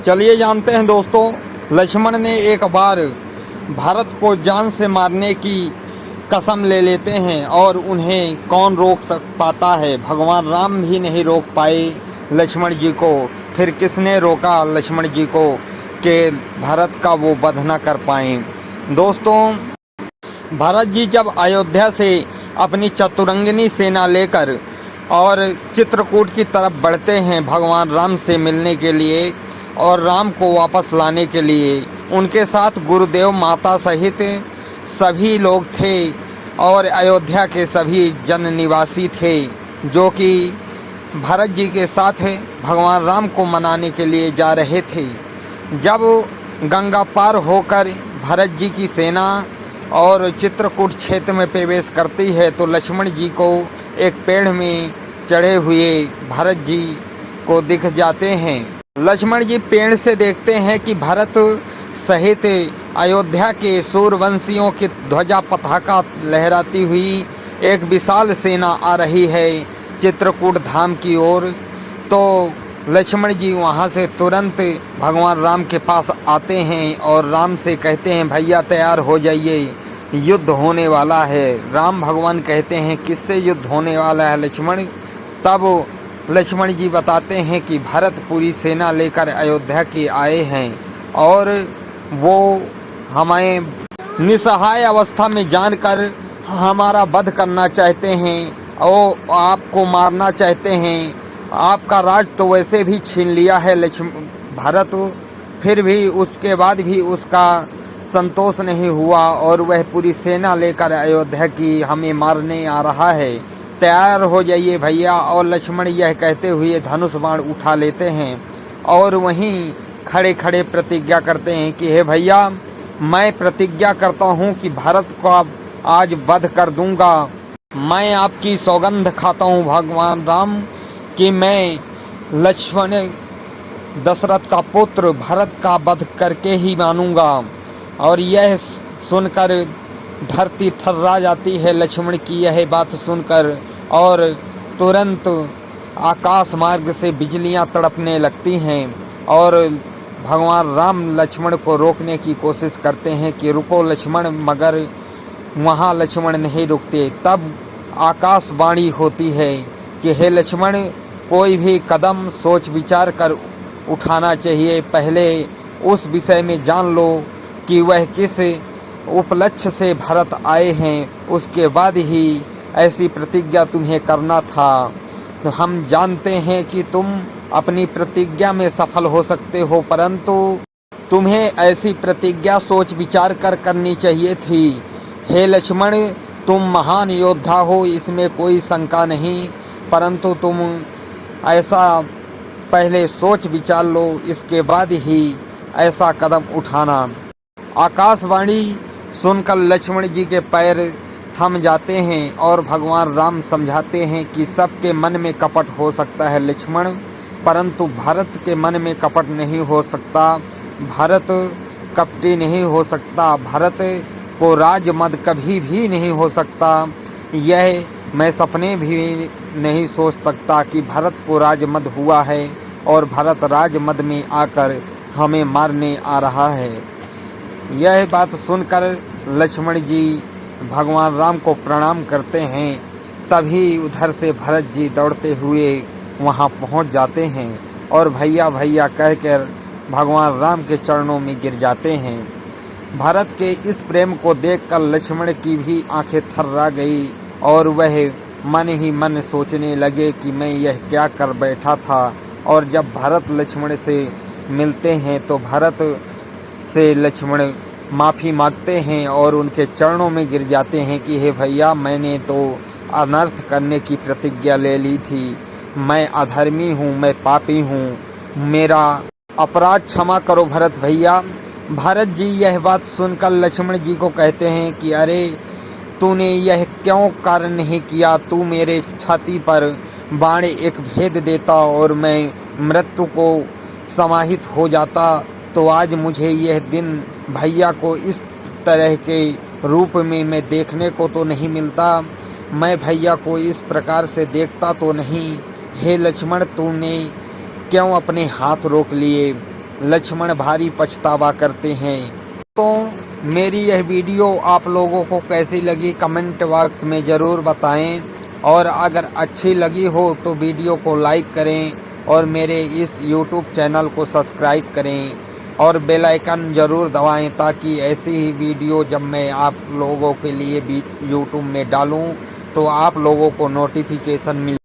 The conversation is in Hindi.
चलिए जानते हैं दोस्तों, लक्ष्मण ने एक बार भरत को जान से मारने की कसम ले लेते हैं और उन्हें कौन रोक पाता है। भगवान राम भी नहीं रोक पाए लक्ष्मण जी को। फिर किसने रोका लक्ष्मण जी को कि भरत का वो वध न कर पाए। दोस्तों, भरत जी जब अयोध्या से अपनी चतुरंगिनी सेना लेकर और चित्रकूट की तरफ बढ़ते हैं भगवान राम से मिलने के लिए और राम को वापस लाने के लिए, उनके साथ गुरुदेव माता सहित सभी लोग थे और अयोध्या के सभी जन निवासी थे जो कि भरत जी के साथ भगवान राम को मनाने के लिए जा रहे थे। जब गंगा पार होकर भरत जी की सेना और चित्रकूट क्षेत्र में प्रवेश करती है तो लक्ष्मण जी को एक पेड़ में चढ़े हुए भरत जी को दिख जाते हैं। लक्ष्मण जी पेड़ से देखते हैं कि भरत सहित अयोध्या के सूर्यवंशियों की ध्वजा पताका लहराती हुई एक विशाल सेना आ रही है चित्रकूट धाम की ओर। तो लक्ष्मण जी वहाँ से तुरंत भगवान राम के पास आते हैं और राम से कहते हैं, भैया तैयार हो जाइए, युद्ध होने वाला है। राम भगवान कहते हैं, किससे युद्ध होने वाला है लक्ष्मण? तब लक्ष्मण जी बताते हैं कि भरत पूरी सेना लेकर अयोध्या के आए हैं और वो हमें निसहाय अवस्था में जानकर हमारा वध करना चाहते हैं और आपको मारना चाहते हैं। आपका राज तो वैसे भी छीन लिया है भरत, फिर भी उसके बाद भी उसका संतोष नहीं हुआ और वह पूरी सेना लेकर अयोध्या की हमें मारने आ रहा है। तैयार हो जाइए भैया। और लक्ष्मण यह कहते हुए धनुष बाण उठा लेते हैं और वहीं खड़े खड़े प्रतिज्ञा करते हैं कि हे भैया, मैं प्रतिज्ञा करता हूँ कि भरत को आज वध कर दूंगा। मैं आपकी सौगंध खाता हूँ भगवान राम कि मैं लक्ष्मण दशरथ का पुत्र भरत का वध करके ही मानूंगा। और यह सुनकर धरती थर्रा जाती है लक्ष्मण की यह बात सुनकर और तुरंत आकाश मार्ग से बिजलियां तड़पने लगती हैं और भगवान राम लक्ष्मण को रोकने की कोशिश करते हैं कि रुको लक्ष्मण, मगर वहाँ लक्ष्मण नहीं रुकते। तब आकाशवाणी होती है कि हे लक्ष्मण, कोई भी कदम सोच विचार कर उठाना चाहिए। पहले उस विषय में जान लो कि वह किस उपलक्ष्य से भरत आए हैं, उसके बाद ही ऐसी प्रतिज्ञा तुम्हें करना था। तो हम जानते हैं कि तुम अपनी प्रतिज्ञा में सफल हो सकते हो, परंतु तुम्हें ऐसी प्रतिज्ञा सोच विचार कर करनी चाहिए थी। हे लक्ष्मण, तुम महान योद्धा हो, इसमें कोई शंका नहीं, परंतु तुम ऐसा पहले सोच विचार लो, इसके बाद ही ऐसा कदम उठाना। आकाशवाणी सुनकर लक्ष्मण जी के पैर थम जाते हैं और भगवान राम समझाते हैं कि सबके मन में कपट हो सकता है लक्ष्मण, परंतु भरत के मन में कपट नहीं हो सकता। भरत कपटी नहीं हो सकता, भरत को राजमद कभी भी नहीं हो सकता। यह मैं सपने भी नहीं सोच सकता कि भरत को राजमद हुआ है और भरत राजमद में आकर हमें मारने आ रहा है। यह बात सुनकर लक्ष्मण जी भगवान राम को प्रणाम करते हैं। तभी उधर से भरत जी दौड़ते हुए वहां पहुंच जाते हैं और भैया भैया कहकर भगवान राम के चरणों में गिर जाते हैं। भरत के इस प्रेम को देखकर लक्ष्मण की भी आंखें थर्रा गई और वह मन ही मन सोचने लगे कि मैं यह क्या कर बैठा था। और जब भरत लक्ष्मण से मिलते हैं तो भरत से लक्ष्मण माफ़ी मांगते हैं और उनके चरणों में गिर जाते हैं कि हे भैया, मैंने तो अनर्थ करने की प्रतिज्ञा ले ली थी। मैं अधर्मी हूँ, मैं पापी हूँ, मेरा अपराध क्षमा करो भरत भैया। भरत जी यह बात सुनकर लक्ष्मण जी को कहते हैं कि अरे, तूने यह क्यों कार्य नहीं किया? तू मेरे छाती पर बाण एक भेद देता और मैं मृत्यु को समाहित हो जाता, तो आज मुझे यह दिन भैया को इस तरह के रूप में मैं देखने को तो नहीं मिलता। मैं भैया को इस प्रकार से देखता तो नहीं। हे लक्ष्मण, तूने क्यों अपने हाथ रोक लिए? लक्ष्मण भारी पछतावा करते हैं। तो मेरी यह वीडियो आप लोगों को कैसी लगी कमेंट बॉक्स में ज़रूर बताएं, और अगर अच्छी लगी हो तो वीडियो को लाइक करें और मेरे इस YouTube चैनल को सब्सक्राइब करें और बेल आइकन ज़रूर दबाएं, ताकि ऐसी ही वीडियो जब मैं आप लोगों के लिए भी YouTube में डालूं तो आप लोगों को नोटिफिकेशन मिले।